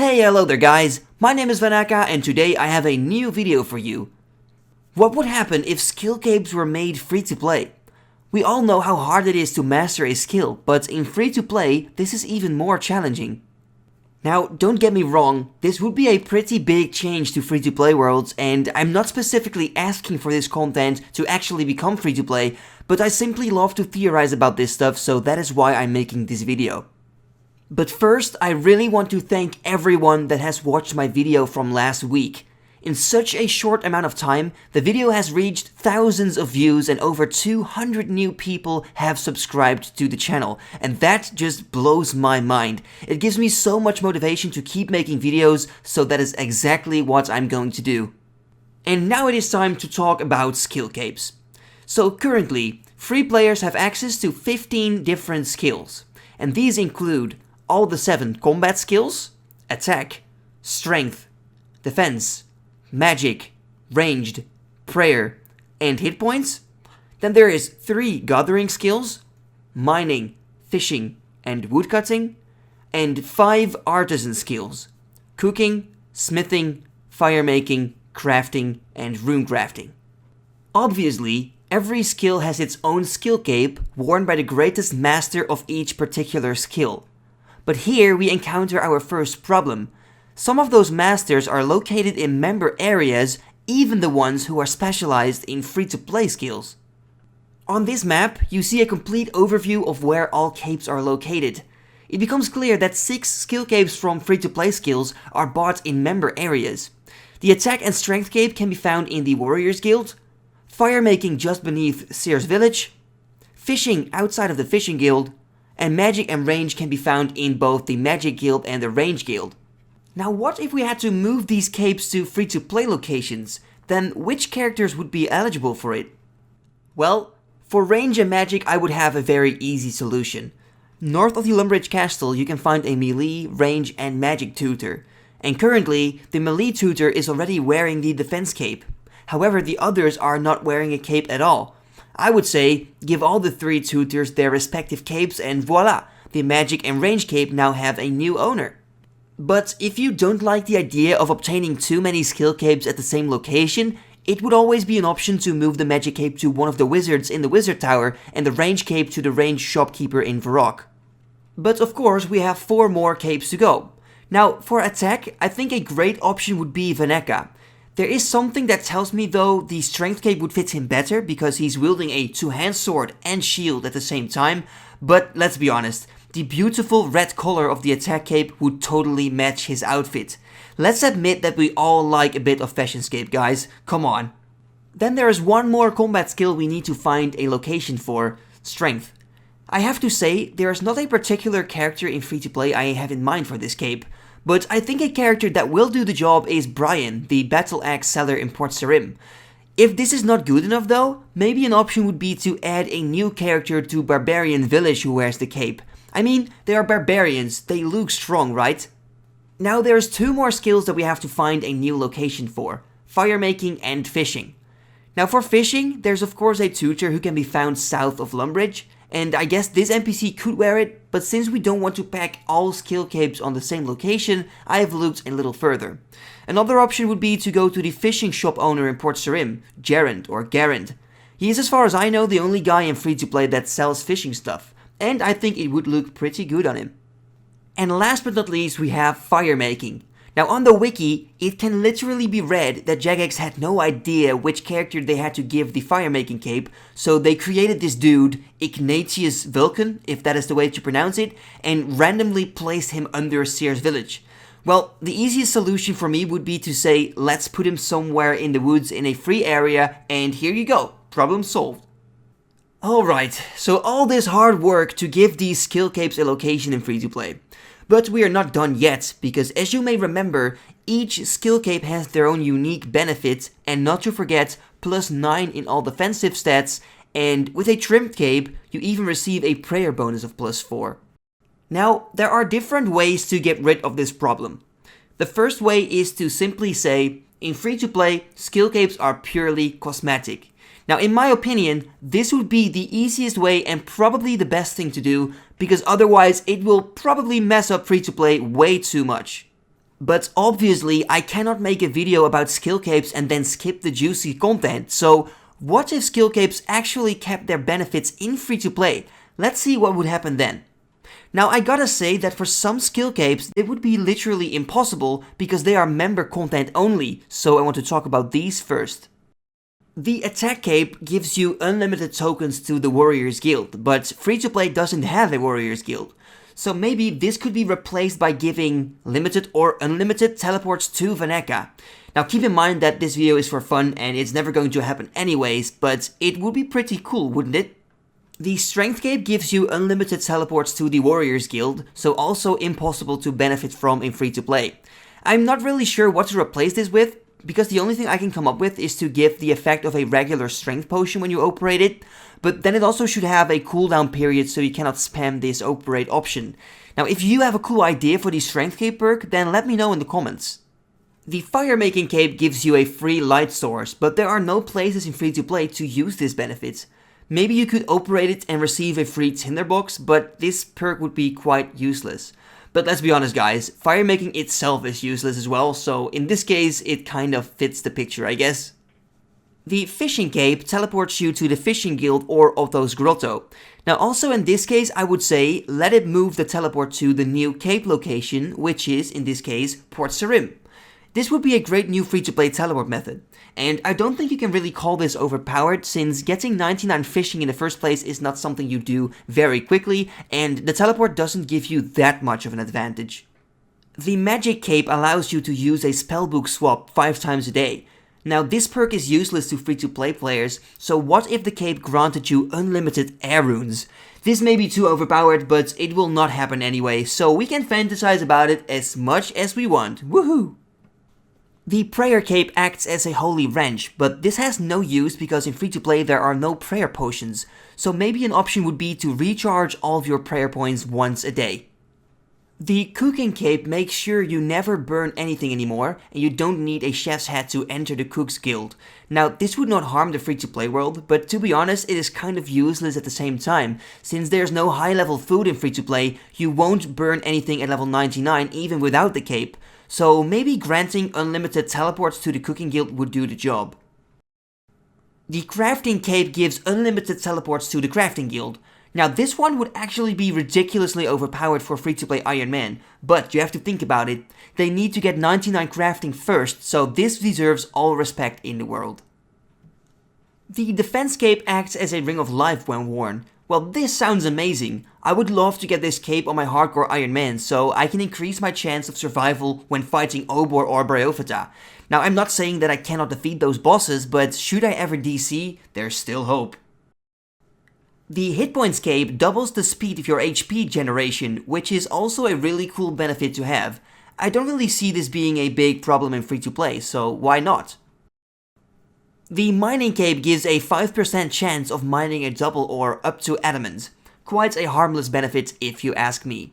Hey, hello there guys, my name is Vannaka and today I have a new video for you. What would happen if Skillcapes were made free to play? We all know how hard it is to master a skill, but in free to play, this is even more challenging. Now, don't get me wrong, this would be a pretty big change to free to play worlds, and I'm not specifically asking for this content to actually become free to play, but I simply love to theorize about this stuff, so that is why I'm making this video. But first, I really want to thank everyone that has watched my video from last week. In such a short amount of time, the video has reached thousands of views and over 200 new people have subscribed to the channel. And that just blows my mind. It gives me so much motivation to keep making videos, so that is exactly what I'm going to do. And now it is time to talk about Skillcapes. So currently, free players have access to 15 different skills. And these include all the 7 combat skills: attack, strength, defense, magic, ranged, prayer, and hit points. Then there is 3 gathering skills: mining, fishing, and woodcutting, and 5 artisan skills: cooking, smithing, firemaking, crafting, and rune crafting. Obviously, every skill has its own skill cape worn by the greatest master of each particular skill. But here we encounter our first problem. Some of those masters are located in member areas, even the ones who are specialized in free-to-play skills. On this map, you see a complete overview of where all capes are located. It becomes clear that 6 skill capes from free-to-play skills are bought in member areas. The attack and strength cape can be found in the Warriors Guild, firemaking just beneath Sears Village, fishing outside of the Fishing Guild, and magic and range can be found in both the Magic Guild and the Range Guild. Now what if we had to move these capes to free-to-play locations? Then which characters would be eligible for it? Well, for range and magic I would have a very easy solution. North of the Lumbridge Castle you can find a melee, range and magic tutor. And currently, the melee tutor is already wearing the defense cape. However, the others are not wearing a cape at all. I would say, give all the 3 tutors their respective capes and voila! The magic and range cape now have a new owner. But if you don't like the idea of obtaining too many skill capes at the same location, it would always be an option to move the magic cape to one of the wizards in the wizard tower and the range cape to the range shopkeeper in Varrock. But of course we have 4 more capes to go. Now for attack, I think a great option would be Vannaka. There is something that tells me though the strength cape would fit him better because he's wielding a 2-hand sword and shield at the same time, but let's be honest, the beautiful red color of the attack cape would totally match his outfit. Let's admit that we all like a bit of fashionscape, guys, come on. Then there is one more combat skill we need to find a location for: strength. I have to say, there is not a particular character in free-to-play I have in mind for this cape, but I think a character that will do the job is Brian, the battle axe seller in Port Sarim. If this is not good enough though, maybe an option would be to add a new character to Barbarian Village who wears the cape. I mean, they are barbarians, they look strong, right? Now there's 2 more skills that we have to find a new location for: firemaking and fishing. Now for fishing, there's of course a tutor who can be found south of Lumbridge, and I guess this NPC could wear it, but since we don't want to pack all skill capes on the same location, I have looked a little further. Another option would be to go to the fishing shop owner in Port Sarim, Gerand or Garand. He is, as far as I know, the only guy in free-to-play that sells fishing stuff, and I think it would look pretty good on him. And last but not least, we have firemaking. Now on the wiki, it can literally be read that Jagex had no idea which character they had to give the firemaking cape, so they created this dude, Ignatius Vulcan, if that is the way to pronounce it, and randomly placed him under Sears Village. Well, the easiest solution for me would be to say, let's put him somewhere in the woods in a free area, and here you go, problem solved. Alright, so all this hard work to give these skill capes a location in free-to-play. But we are not done yet, because as you may remember, each skill cape has their own unique benefits, and not to forget, +9 in all defensive stats, and with a trimmed cape, you even receive a prayer bonus of +4. Now, there are different ways to get rid of this problem. The first way is to simply say, in free-to-play, skill capes are purely cosmetic. Now, in my opinion, this would be the easiest way and probably the best thing to do, because otherwise it will probably mess up free-to-play way too much. But obviously, I cannot make a video about Skillcapes and then skip the juicy content, so what if Skillcapes actually kept their benefits in free-to-play? Let's see what would happen then. Now I gotta say that for some Skillcapes it would be literally impossible because they are member content only, so I want to talk about these first. The attack cape gives you unlimited tokens to the Warriors Guild, but free-to-play doesn't have a Warriors Guild. So maybe this could be replaced by giving limited or unlimited teleports to Vannaka. Now keep in mind that this video is for fun and it's never going to happen anyways, but it would be pretty cool, wouldn't it? The Strength Cape gives you unlimited teleports to the Warriors Guild, so also impossible to benefit from in free-to-play. I'm not really sure what to replace this with, because the only thing I can come up with is to give the effect of a regular strength potion when you operate it, but then it also should have a cooldown period so you cannot spam this operate option. Now if you have a cool idea for the Strength Cape perk, then let me know in the comments. The Fire Making Cape gives you a free light source, but there are no places in free-to-play to use this benefit. Maybe you could operate it and receive a free tinderbox, but this perk would be quite useless. But let's be honest guys, fire making itself is useless as well, so in this case it kind of fits the picture I guess. The Fishing Cape teleports you to the Fishing Guild or Otto's Grotto. Now also in this case I would say let it move the teleport to the new cape location, which is in this case Port Sarim. This would be a great new free-to-play teleport method. And I don't think you can really call this overpowered, since getting 99 fishing in the first place is not something you do very quickly, and the teleport doesn't give you that much of an advantage. The Magic Cape allows you to use a spellbook swap 5 times a day. Now this perk is useless to free-to-play players, so what if the cape granted you unlimited air runes? This may be too overpowered, but it will not happen anyway, so we can fantasize about it as much as we want. Woohoo! The Prayer Cape acts as a holy wrench, but this has no use because in free-to-play there are no prayer potions, so maybe an option would be to recharge all of your prayer points once a day. The Cooking Cape makes sure you never burn anything anymore, and you don't need a chef's hat to enter the Cook's Guild. Now this would not harm the free-to-play world, but to be honest it is kind of useless at the same time. Since there's no high-level food in free-to-play, you won't burn anything at level 99 even without the cape. So maybe granting unlimited teleports to the Cooking Guild would do the job. The Crafting Cape gives unlimited teleports to the Crafting Guild. Now this one would actually be ridiculously overpowered for free-to-play Ironman, but you have to think about it, they need to get 99 crafting first, so this deserves all respect in the world. The Defense Cape acts as a ring of life when worn. Well, this sounds amazing. I would love to get this cape on my hardcore Ironman so I can increase my chance of survival when fighting Obor or Breofata. Now I'm not saying that I cannot defeat those bosses, but should I ever DC, there's still hope. The Hit Points Cape doubles the speed of your HP generation, which is also a really cool benefit to have. I don't really see this being a big problem in free-to-play, so why not? The Mining Cape gives a 5% chance of mining a double ore up to adamant. Quite a harmless benefit if you ask me.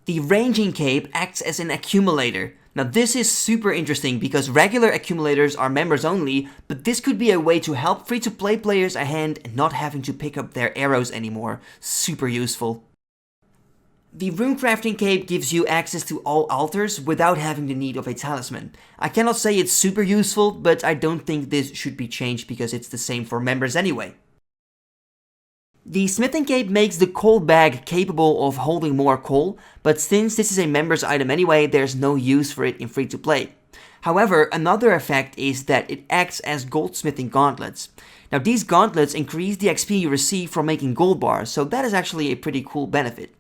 The Ranging Cape acts as an accumulator. Now this is super interesting because regular accumulators are members only, but this could be a way to help free-to-play players a hand and not having to pick up their arrows anymore. Super useful. The Runecrafting Cape gives you access to all altars without having the need of a talisman. I cannot say it's super useful, but I don't think this should be changed because it's the same for members anyway. The Smithing Cape makes the coal bag capable of holding more coal, but since this is a member's item anyway, there's no use for it in free-to-play. However, another effect is that it acts as goldsmithing gauntlets. Now these gauntlets increase the XP you receive from making gold bars, so that is actually a pretty cool benefit.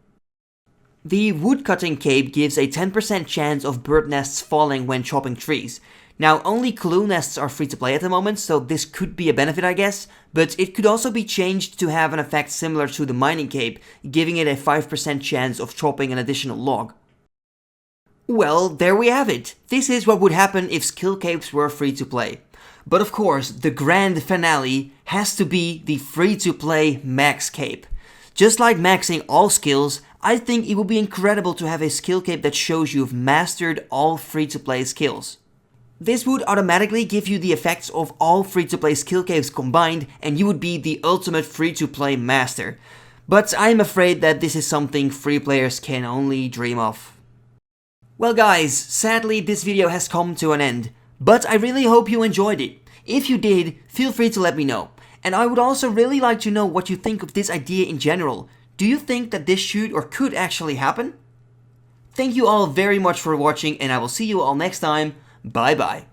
The Woodcutting Cape gives a 10% chance of bird nests falling when chopping trees. Now only clue nests are free to play at the moment, so this could be a benefit I guess, but it could also be changed to have an effect similar to the Mining Cape, giving it a 5% chance of chopping an additional log. Well, there we have it. This is what would happen if Skillcapes were free to play. But of course, the grand finale has to be the free to play Max Cape. Just like maxing all skills, I think it would be incredible to have a skill cape that shows you've mastered all free-to-play skills. This would automatically give you the effects of all free-to-play skill capes combined, and you would be the ultimate free-to-play master. But I'm afraid that this is something free players can only dream of. Well guys, sadly this video has come to an end, but I really hope you enjoyed it. If you did, feel free to let me know. And I would also really like to know what you think of this idea in general. Do you think that this should or could actually happen? Thank you all very much for watching, and I will see you all next time. Bye bye.